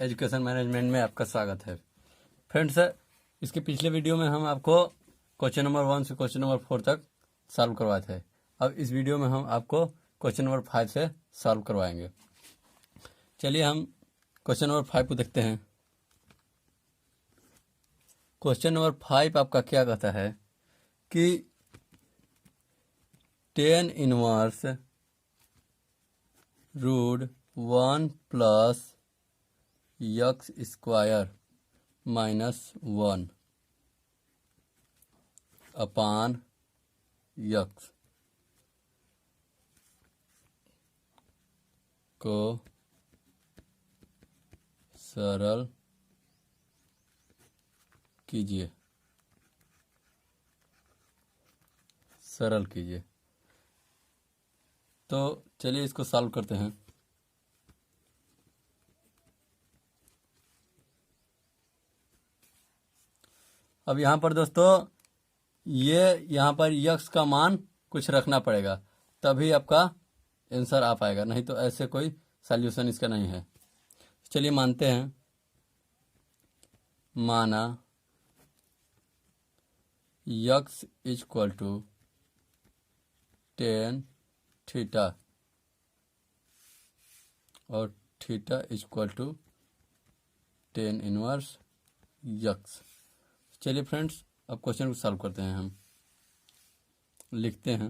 Education management में आपका स्वागत है। फ्रेंड्स, इसके पिछले वीडियो में हम आपको क्वेश्चन नंबर 1 से क्वेश्चन नंबर 4 तक सॉल्व करवाए थे। अब इस वीडियो में हम आपको क्वेश्चन नंबर 5 से सॉल्व करवाएंगे। चलिए हम क्वेश्चन नंबर 5 को देखते हैं। क्वेश्चन नंबर 5 आपका क्या कहता है कि tan inverse root 1 plus x square minus 1 upon X को सरल कीजिए। तो चलिए इसको सॉल्व करते हैं। अब यहाँ पर दोस्तों यहाँ पर यक्स का मान कुछ रखना पड़ेगा, तभी आपका आंसर आ पाएगा, नहीं तो ऐसे कोई सॉल्यूशन इसका नहीं है। चलिए मानते हैं, माना x equal to tan theta और theta equal to tan inverse x. चलिए फ्रेंड्स, अब क्वेश्चन को सॉल्व करते हैं। हम लिखते हैं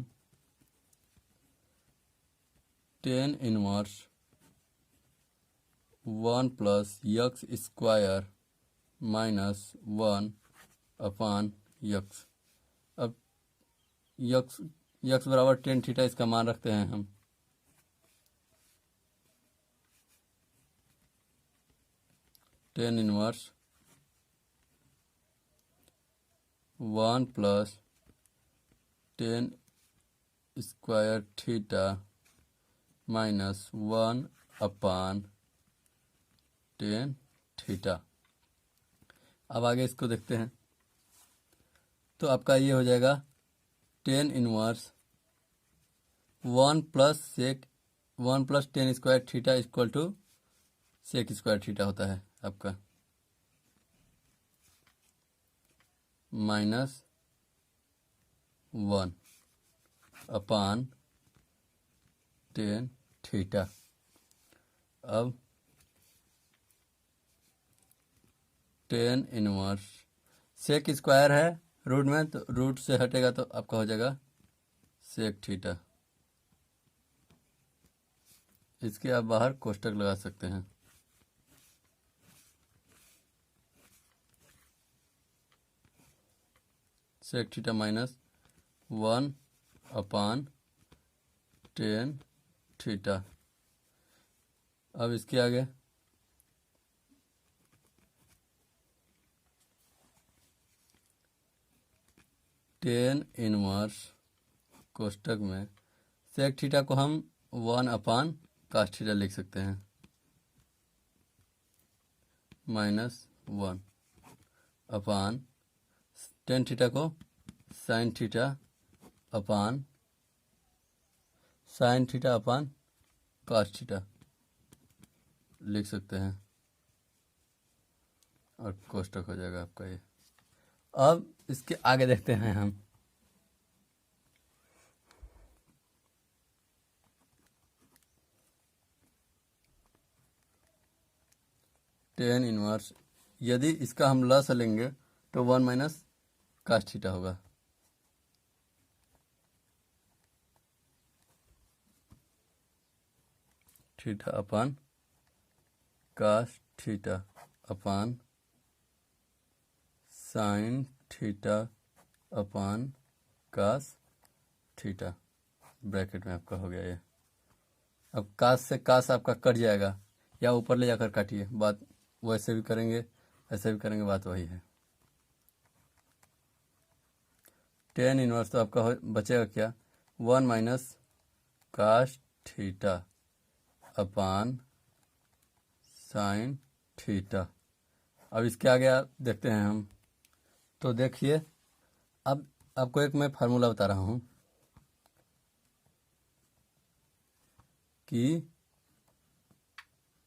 tan inverse 1 plus x square minus 1 upon x. अब यक्स बराबर tan थीटा, इसका मान रखते हैं हम। tan inverse 1 plus tan square theta minus 1 upon tan theta. अब आगे इसको देखते हैं। तो आपका ये हो जाएगा tan inverse 1 plus tan square theta equal to sec square theta होता है आपका, माइनस 1 अपान tan थीटा। अब tan इनवर्स सेक स्क्वायर है रूट में, तो रूट से हटेगा तो आपका हो जाएगा सेक थीटा। इसके आप बाहर कोष्टक लगा सकते हैं। Sec theta minus 1 upon tan theta. अब इसके आगे tan इनवर्स कोष्टक में सेक थीटा को हम 1 अपान कास थीटा लिख सकते हैं, माइनस 1 अपान tan थीटा को sine theta upon cos theta लिख सकते हैं, और कोष्टक हो जाएगा आपका ये। अब इसके आगे देखते हैं हम। tan इनवर्स, यदि इसका हम लस लेंगे तो 1 माइनस कास थीटा होगा। Theta upon cos theta upon sine theta upon cos theta, bracket में आपका हो गया ये। अब कास से कास आपका कट जाएगा, या ऊपर ले जाकर काटिए, बात वैसे भी करेंगे ऐसे भी करेंगे, बात वही है। tan इनवर्स तो आपका बचेगा क्या, 1 minus cos theta upon sine theta. अब इसके आगे आप देखते हैं हम। तो देखिए, अब आपको एक मैं फार्मूला बता रहा हूँ कि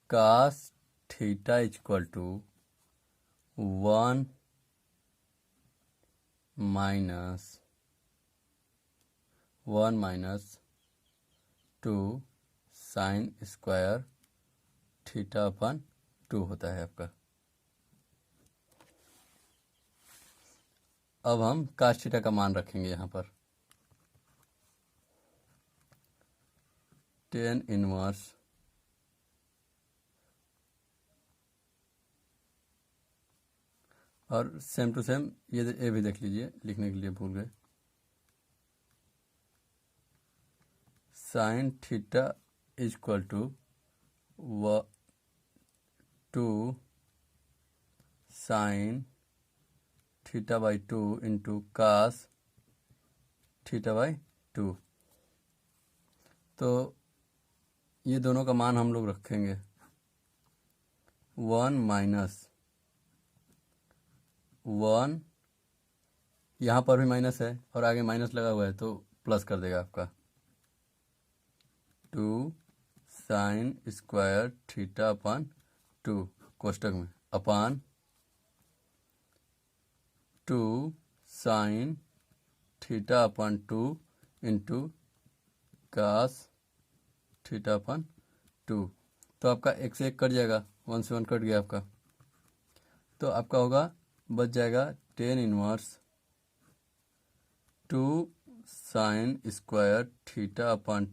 cos theta is equal to 1 minus 2 sine square theta upon 2 होता है आपका। अब हम काश थीटा का मान रखेंगे यहाँ पर, टेन इनवर्स और सेम टू सेम ये भी देख लीजिए, लिखने के लिए भूल गए, sine theta is equal to 2 sine theta by 2 into cos theta by 2। तो ये दोनों का मान हम लोग रखेंगे 1 माइनस 1, यहाँ पर भी माइनस है और आगे माइनस लगा हुआ है तो प्लस कर देगा आपका 2 साइन स्क्वायर थीटा अपन 2 कोष्टक में अपान 2 sine theta upon 2 into cos theta upon 2। तो आपका एक से एक कट जाएगा, 1 से 1 कट गया आपका, तो आपका होगा बच जाएगा tan inverse 2 sine square theta upon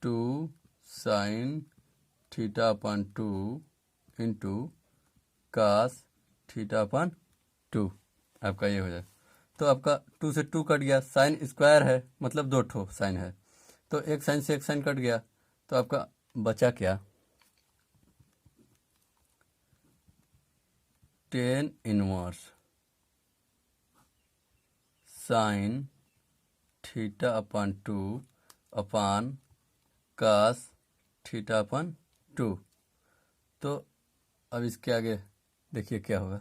2 sine theta upon 2 into cos theta upon 2। आपका ये हो जाए, तो आपका 2 से 2 कट गया, साइन स्क्वायर है मतलब 2 ठो साइन है, तो एक साइन से एक साइन कट गया, तो आपका बचा क्या, tan inverse sine theta upon 2 अपान कास थीटा अपन 2। तो अब इसके आगे देखिए क्या होगा,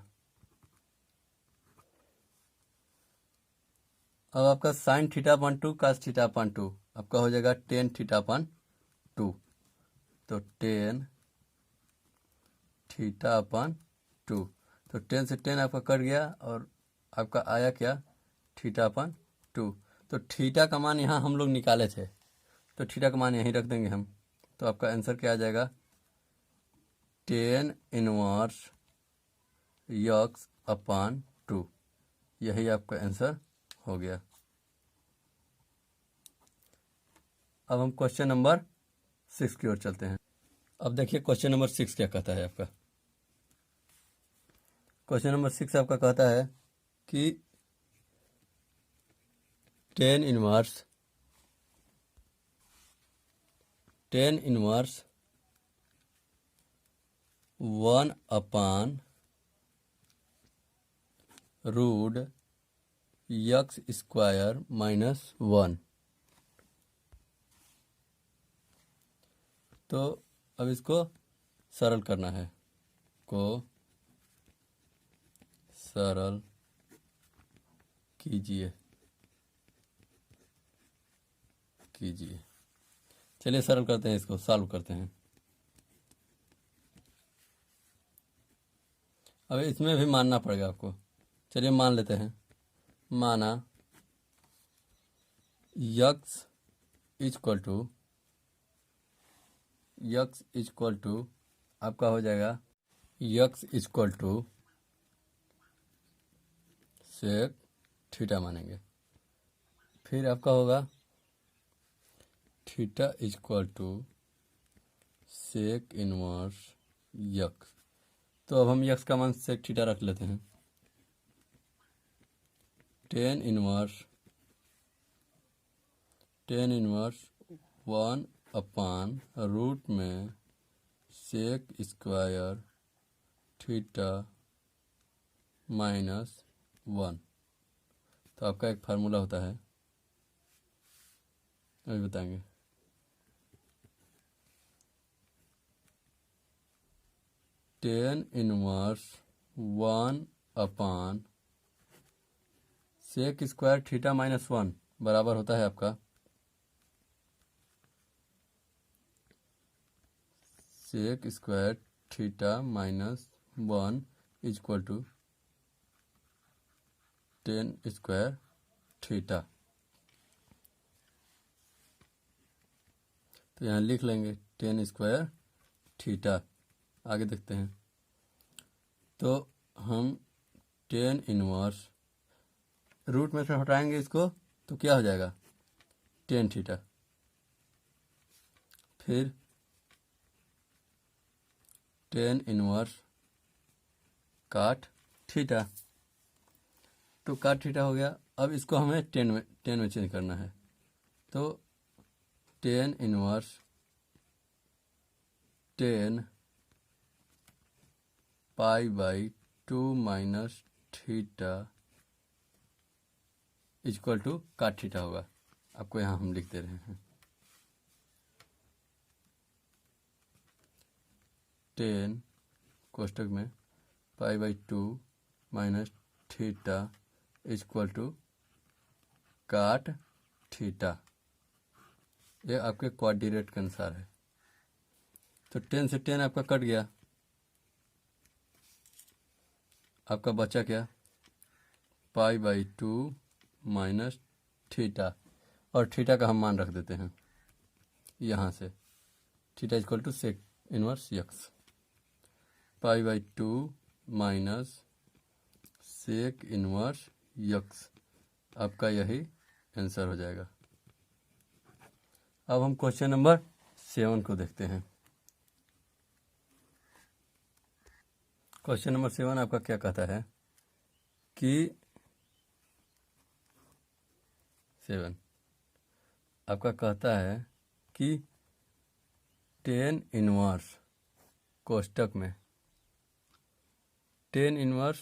अब आपका साइन थीटा अपन 2 कास थीटा अपन 2 आपका हो जाएगा टेन थीटा अपन 2। तो टेन थीटा अपन 2, तो 10 से 10 आपका कट गया और आपका आया क्या, थीटा अपन 2। तो थीटा का मान यहाँ हम लोग निकाले थे, तो थीटा का मान यहीं रख देंगे हम, तो आपका आंसर क्या आ जाएगा, टेन इनवर्स यक्स अपान 2। यही आपका आंसर हो गया। अब हम क्वेश्चन नंबर 6 की ओर चलते हैं। अब देखिए क्वेश्चन नंबर 6 क्या कहता है आपका। क्वेश्चन नंबर 6 आपका कहता है कि tan inverse 1 upon root X square minus 1। तो अब इसको सरल करना है, को सरल कीजिए। चलिए सरल करते हैं, इसको सॉल्व करते हैं। अब इसमें भी मानना पड़ेगा आपको, चलिए मान लेते हैं। माना यक्स इक्वल टू आपका हो जाएगा X equal to sec theta मानेंगे, फिर आपका होगा theta equal to sec inverse X. तो अब हम यक्स का मान सेक थीटा रख लेते हैं, टेन इनवर्स 1 अपान रूट में सेक स्क्वायर थीटा माइनस 1। तो आपका एक फार्मूला होता है, अभी बताएंगे। Tan inverse 1 upon sec square theta minus 1 बराबर होता है आपका sec square theta minus 1 equal to tan square theta. तो यहाँ लिख लेंगे टेन स्क्वायर थीटा। आगे देखते हैं। तो हम टेन इनवर्स रूट में से हटाएंगे इसको तो क्या हो जाएगा टेन थीटा। फिर टेन इनवर्स काट थीटा। तो काट थीटा हो गया। अब इसको हमें टेन में चेंज करना है। तो tan inverse tan pi by 2 minus theta equal to cot theta होगा। आपको यहाँ हम लिख दे रहे हैं टेन कोष्टक में pi by 2 minus theta equal to cot theta. ये आपके क्वाड्रेट के अनुसार है। तो 10 से 10 आपका कट गया। आपका बचा क्या पाई बाई 2 माइनस थीटा। और थीटा का हम मान रख देते हैं यहाँ से theta equal to sec inverse X. Pi by 2 minus sec inverse X. आपका यही आंसर हो जाएगा। अब हम क्वेश्चन नंबर 7 को देखते हैं। क्वेश्चन नंबर 7 आपका क्या कहता है कि 7 आपका कहता है कि टेन इनवर्स कोष्टक में टेन इनवर्स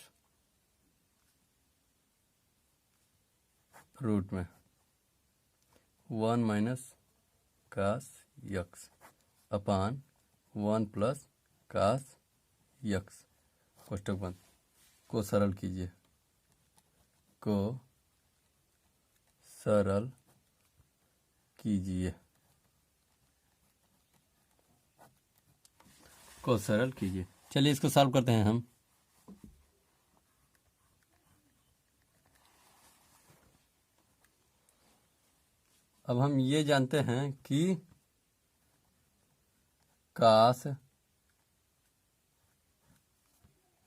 रूट में 1 माइनस कास x upon 1 plus cos x कोष्टक बंद को सरल कीजिए। को सरल कीजिए। को सरल कीजिए। चलिए इसको सॉल्व करते हैं हम। अब हम ये जानते हैं कि cos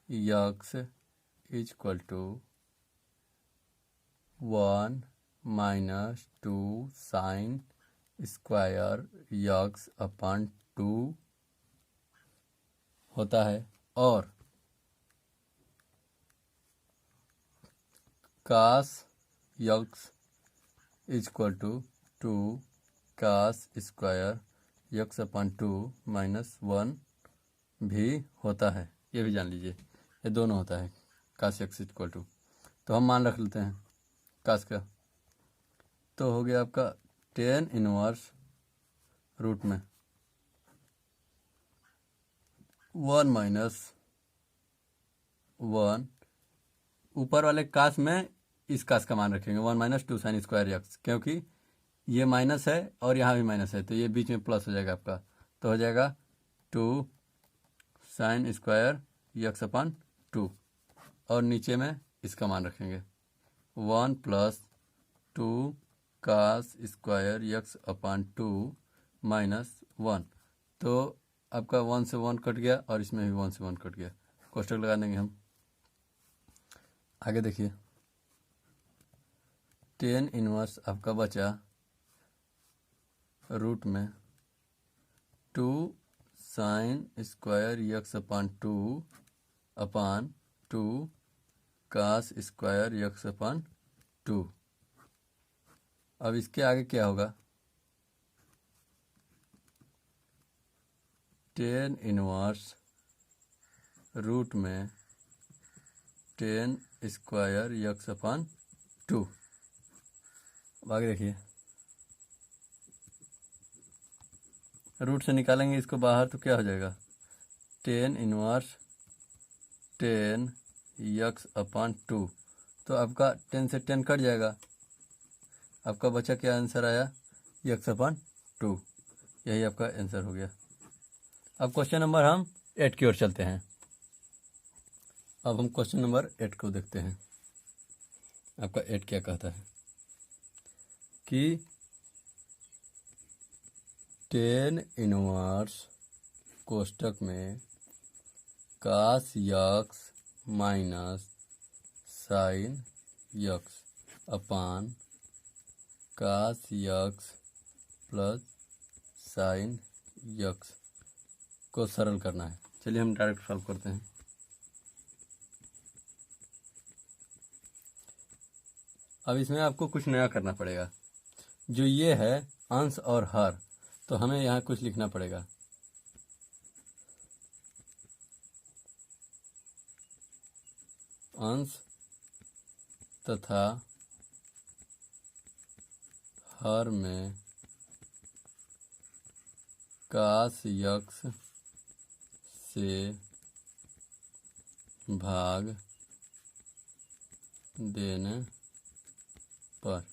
x equal to 1 minus 2 sine square x upon 2 होता है और cos x equal to 2 cos square x upon 2 minus 1 भी होता है। ये भी जान लीजिए ये दोनों होता है कास यक्स इक्वल टू। तो हम मान रख लेते हैं कास का। तो हो गया आपका टेन इनवर्स रूट में 1 माइनस 1 ऊपर वाले कास में इस कास का मान रखेंगे 1 माइनस 2 साइन स्क्वायर यक्स, क्योंकि ये माइनस है और यहाँ भी माइनस है तो ये बीच में प्लस हो जाएगा आपका। तो हो जाएगा 2 साइन स्क्वायर यक्स अपान 2 और नीचे में इसका मान रखेंगे 1 plus 2 cos square x upon 2 minus 1। तो आपका 1 से 1 कट गया और इसमें भी 1 से 1 कट गया। कोष्टक लगा देंगे हम। आगे देखिए टेन इनवर्स आपका बचा रूट में 2 साइन स्क्वायर यक्स अपान 2 अपान 2 कास स्क्वायर यक्स अपान 2। अब इसके आगे क्या होगा टेन इनवर्स रूट में 10 स्क्वायर यक्स अपान 2। अब आगे देखिए रूट से निकालेंगे इसको बाहर तो क्या हो जाएगा 10 इनवर्स 10 यक्स अपान 2। तो आपका 10 से 10 कट जाएगा। आपका बचा क्या आंसर आया यक्स अपान 2। यही आपका आंसर हो गया। अब क्वेश्चन नंबर हम 8 की ओर चलते हैं। अब हम क्वेश्चन नंबर 8 को देखते हैं। आपका 8 क्या कहता है कि टेन इनवर्स कोष्टक में कास यक्स माइनस साइन यक्स अपान कास यक्स प्लस साइन यक्स को सरल करना है। चलिए हम डायरेक्ट सॉल्व करते हैं। अब इसमें आपको कुछ नया करना पड़ेगा। जो ये है अंश और हर, तो हमें यहाँ कुछ लिखना पड़ेगा। अंश तथा हर में कास यक्स से भाग देने पर,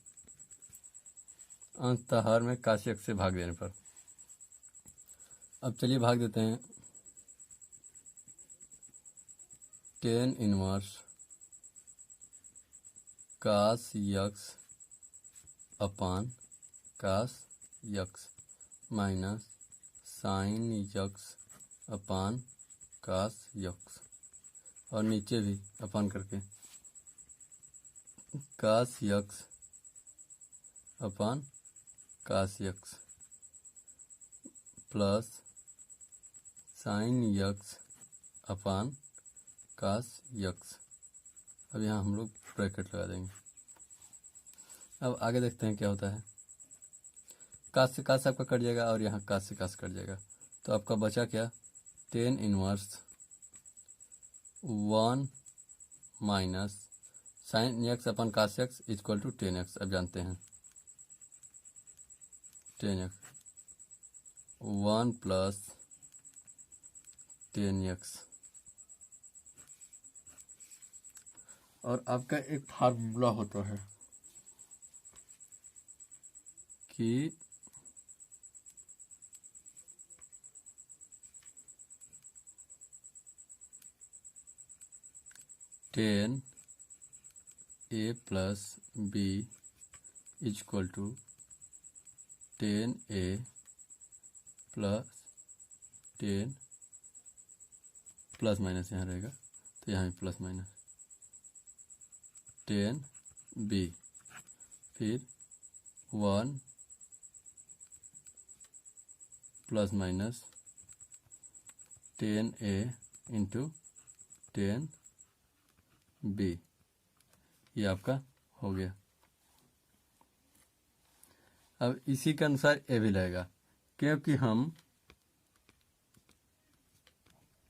अंश तथा हर में कास यक्स से भाग देने पर। अब चलिए भाग देते हैं। टेन इनवर्स कास यक्स अपान कास यक्स माइनस साइन यक्स अपान कास यक्स, और नीचे भी अपान करके कास यक्स अपान कास यक्स प्लस साइन यक्स अपान कास यक्स। अब यहाँ हम लोग ब्रैकेट लगा देंगे। अब आगे देखते हैं क्या होता है। कास से कास आपका कट जाएगा और यहाँ कास से कास कट जाएगा, तो आपका बचा क्या, tan inverse 1 minus sine X upon cos x equal to 10x। अब जानते हैं 10x 1 प्लस 10x। और आपका एक फार्मूला होता है कि tan A plus B equal to 10a plus 10 plus minus यहाँ रहेगा, तो यहाँ भी प्लस माइनस 10b, फिर 1 plus minus 10a into 10b। ये आपका हो गया। अब इसी के अनुसार ए भी लगेगा, क्योंकि हम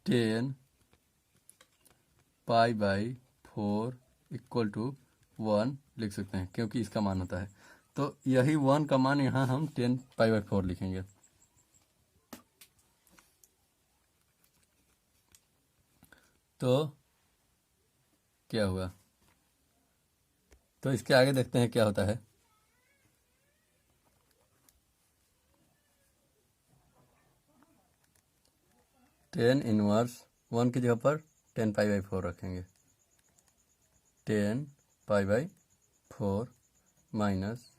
10 पाई बाई 4 इक्वल टू 1 लिख सकते हैं, क्योंकि इसका मान होता है। तो यही 1 का मान यहाँ हम 10 पाई बाई 4 लिखेंगे। तो क्या हुआ, तो इसके आगे देखते हैं क्या होता है। टेन इनवर्स 1 की जगह पर 10 पाई बाई 4 रखेंगे। 10 पाई बाई 4 माइनस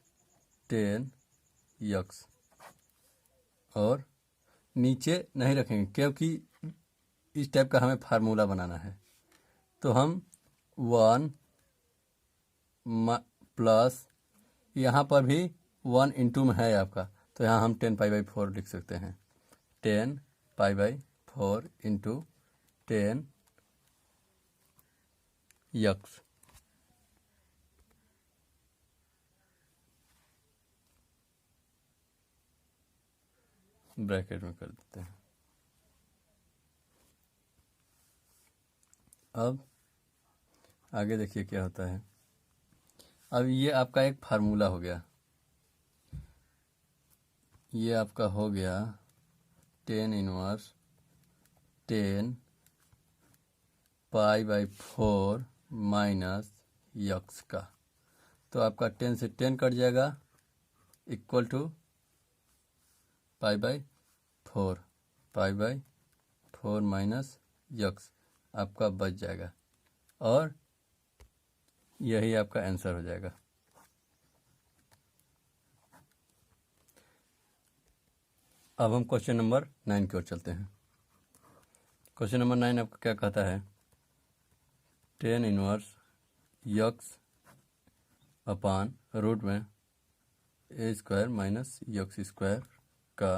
10 यक्स, और नीचे नहीं रखेंगे क्योंकि इस टाइप का हमें फार्मूला बनाना है। तो हम 1 प्लस यहाँ पर भी 1 इंटू में है आपका, तो यहाँ हम 10 पाई बाई 4 लिख सकते हैं। 10 pi by 4 into 10 x. Bracket में कर देते हैं। अब आगे देखिए क्या होता है। अब ये आपका एक फार्मूला हो गया। ये आपका हो गया 10 inverse 10 pi by 4 minus x का। तो आपका 10 से 10 कट जाएगा, equal to pi by 4 π/4 minus x आपका बच जाएगा और यही आपका आंसर हो जाएगा। अब हम क्वेश्चन नंबर 9 की ओर चलते हैं। क्वेश्चन नंबर 9 आपका क्या कहता है, tan inverse x upon root में a square minus x square का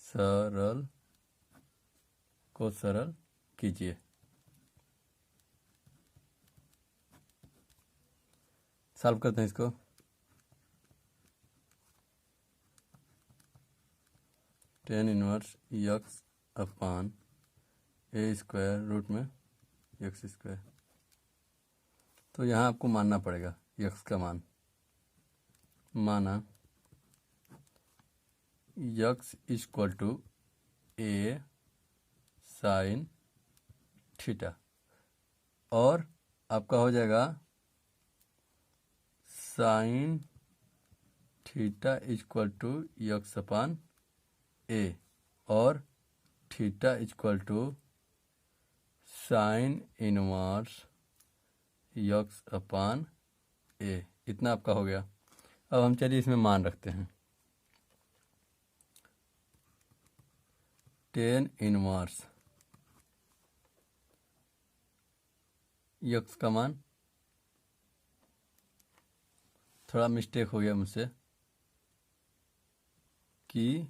सरल कीजिए। सॉल्व करते हैं इसको। tan inverse x upon a square root में यक्स स्क्वायर, तो यहाँ आपको मानना पड़ेगा यक्स का मान। माना x equal to a sine theta और आपका हो जाएगा sine theta equal to x upon a और theta equal to sine inverse x upon a. इतना आपका हो गया। अब हम चलिए इसमें मान रखते हैं। tan इनवर्स यक्स का मान, थोड़ा मिस्टेक हो गया मुझसे कि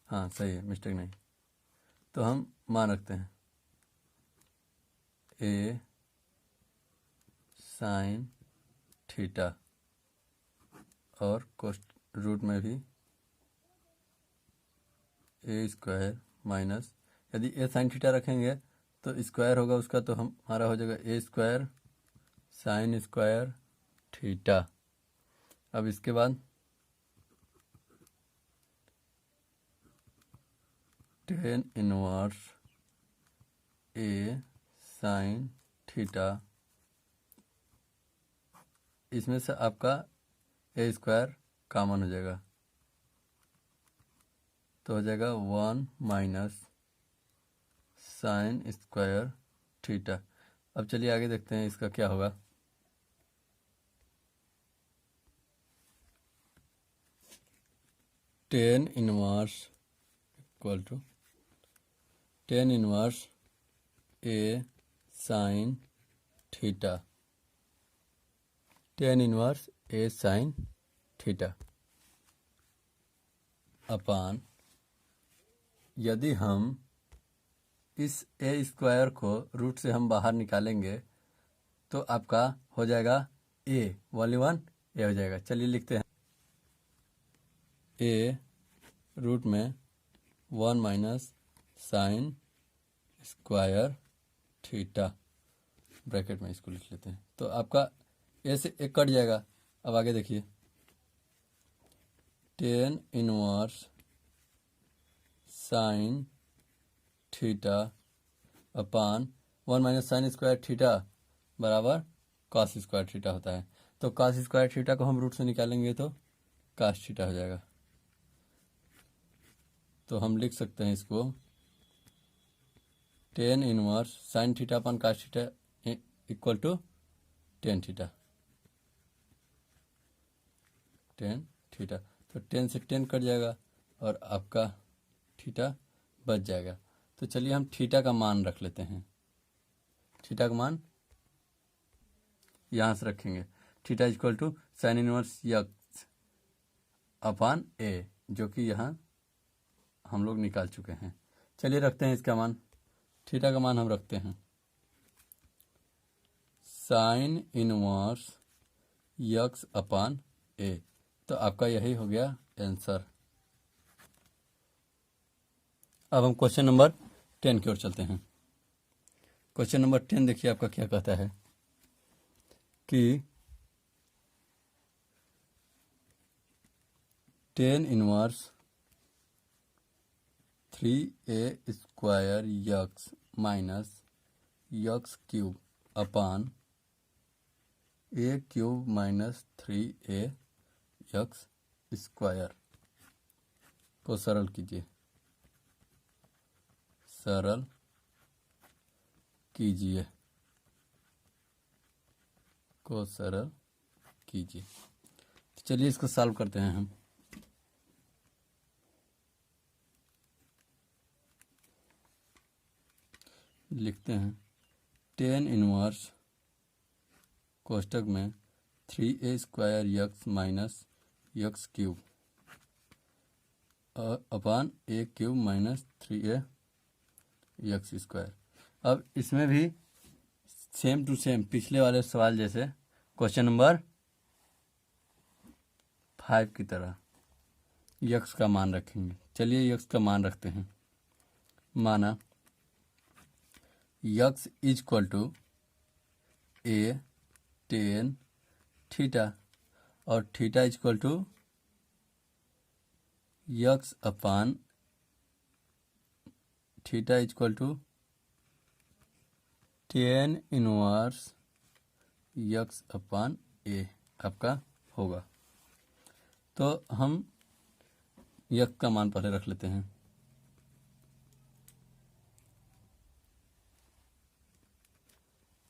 हाँ सही है, मिस्टेक नहीं, तो हम मान रखते हैं ए साइन थीटा और कोस्ट रूट में भी ए स्क्वायर माइनस, यदि ए साइन थीटा रखेंगे तो स्क्वायर होगा उसका, तो हमारा हो जाएगा ए स्क्वायर साइन स्क्वायर थीटा। अब इसके बाद tan inverse A sine theta, इसमें से आपका ए स्क्वायर कॉमन हो जाएगा, तो हो जाएगा 1 माइनस साइन स्क्वायर थीटा। अब चलिए आगे देखते हैं इसका क्या होगा। tan inverse equal to tan inverse A sine theta, tan inverse A sine theta upon, यदि हम इस ए स्क्वायर को रूट से हम बाहर निकालेंगे तो आपका हो जाएगा ए, वॉल्यूम 1 ए हो जाएगा। चलिए लिखते हैं ए रूट में 1 minus sign square theta, bracket में इसको लिख लेते हैं, तो आपका ए से एक कट जाएगा। अब आगे देखिए tan इनवर्स साइन थीटा अपान 1 माइनस साइन स्क्वायर थीटा बराबर कॉस स्क्वायर थीटा होता है, तो कॉस स्क्वायर थीटा को हम रूट से निकालेंगे तो कॉस थीटा हो जाएगा। तो हम लिख सकते हैं इसको tan inverse sine theta upon cos theta equal to tan theta, tan theta, तो 10 से 10 कट जाएगा और आपका थीटा बच जाएगा। तो चलिए हम थीटा का मान रख लेते हैं। थीटा का मान यहाँ से रखेंगे, theta equal to sine inverse x upon a, जो कि यहाँ हम लोग निकाल चुके हैं। चलिए रखते हैं इसका मान। थीटा का मान हम रखते हैं साइन इनवर्स यक्स अपान ए, तो आपका यही हो गया आंसर। अब हम क्वेश्चन नंबर 10 की ओर चलते हैं। क्वेश्चन नंबर 10 देखिए आपका क्या कहता है कि tan inverse 3a square x minus x cube upon a cube minus 3a x square को सरल कीजिए, सरल कीजिए, को सरल कीजिए। तो चलिए इसको सॉल्व करते हैं हम। लिखते हैं टेन इनवर्स कोष्टक में 3a² x minus x cube upon a cube minus 3a x square. अब इसमें भी सेम टू सेम पिछले वाले सवाल जैसे क्वेश्चन नंबर 5 की तरह यक्स का मान रखेंगे। चलिए यक्स का मान रखते हैं। माना x is equal to a tan theta और theta is equal to x upon theta is equal to tan inverse x upon a आपका होगा। तो हम यक्स का मान पहले रख लेते हैं।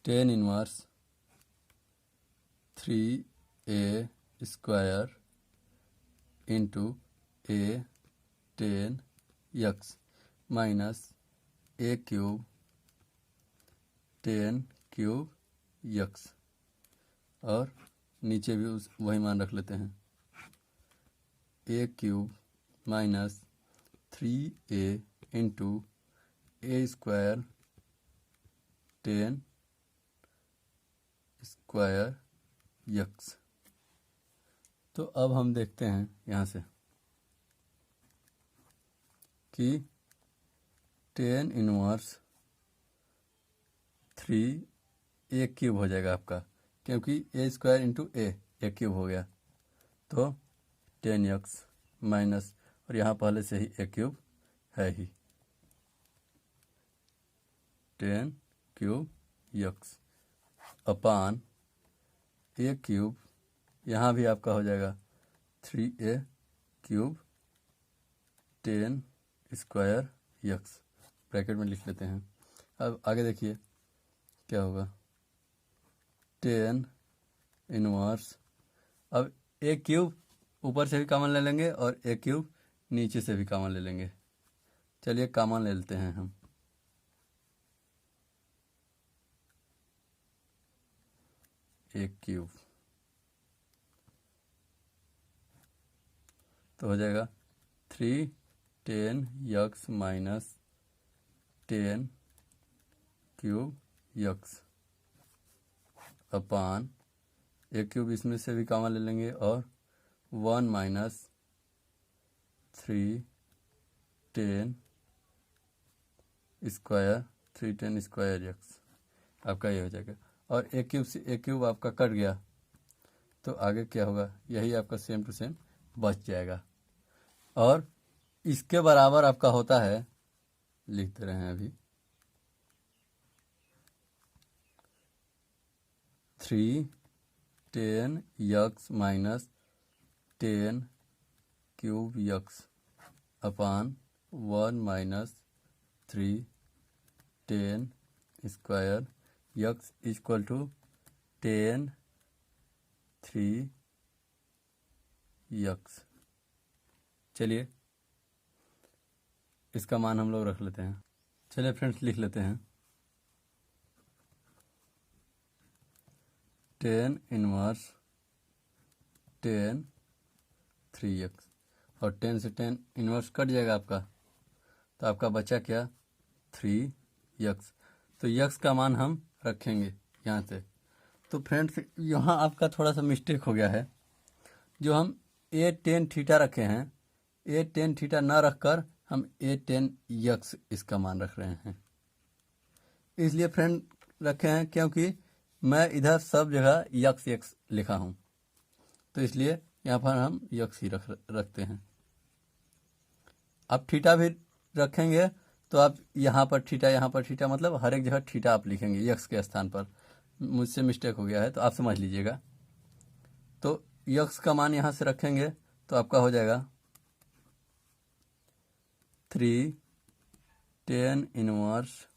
Tan inverse 3a² into a ten x minus a cube ten cube x, और नीचे भी वही मान रख लेते हैं। a cube minus 3a into a² ten square x. तो अब हम देखते हैं यहाँ से कि टेन इनवर्स 3a क्यूब हो जाएगा आपका, क्योंकि a² इंटू a क्यूब हो गया, तो 10x माइनस, और यहाँ पहले से ही a क्यूब है ही, 10 cube X upon a cube, यहाँ भी आपका हो जाएगा 3a cube 10 square x, bracket में लिख लेते हैं। अब आगे देखिए क्या होगा। 10 इनवर्स, अब a क्यूब ऊपर से भी कॉमन ले लेंगे और a क्यूब नीचे से भी कॉमन ले लेंगे। चलिए कॉमन ले लेते हैं हम। a क्यूब तो हो जाएगा 3 10 minus 10 cube X upon a cube इसमें से भी कॉमन ले लेंगे और 1 माइनस 3 10 स्क्वायर 3 स्क्वायर यक्स आपका ये हो जाएगा। और a क्यूब से a क्यूब आपका कट गया, तो आगे क्या होगा, यही आपका सेम टू सेम बच जाएगा। और इसके बराबर आपका होता है, लिखते रहे हैं अभी, 3 10 minus 10 cube X upon 1 minus 3 10 square X equal to 10 3 X. चलिए इसका मान हम लोग रख लेते हैं। चलिए फ्रेंड्स लिख लेते हैं 10 इनवर्स 10 3x, और 10 से 10 इनवर्स कट जाएगा आपका, तो आपका बचा क्या 3x। तो यक्स का मान हम रखेंगे यहाँ से। तो फ्रेंड्स यहाँ आपका थोड़ा सा मिस्टेक हो गया है, जो हम a tan थीटा रखे हैं, a tan थीटा ना रखकर हम a tan यक्स इसका मान रख रहे हैं। इसलिए फ्रेंड रखे हैं क्योंकि मैं इधर सब जगह यक्स यक्स लिखा हूँ, तो इसलिए यहाँ पर हम यक्स ही रखते हैं। आप थीटा भी रखेंगे तो आप यहाँ पर थीटा मतलब हर एक जगह थीटा आप लिखेंगे यक्स के स्थान पर। मुझसे मिस्टेक हो गया है तो आप समझ लीजिएगा। तो यक्स का मान यहाँ से रखेंगे तो आपका हो जाएगा 3 tan इनवर्स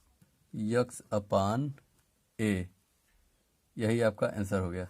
यक्स अपान ए। यही आपका आंसर हो गया।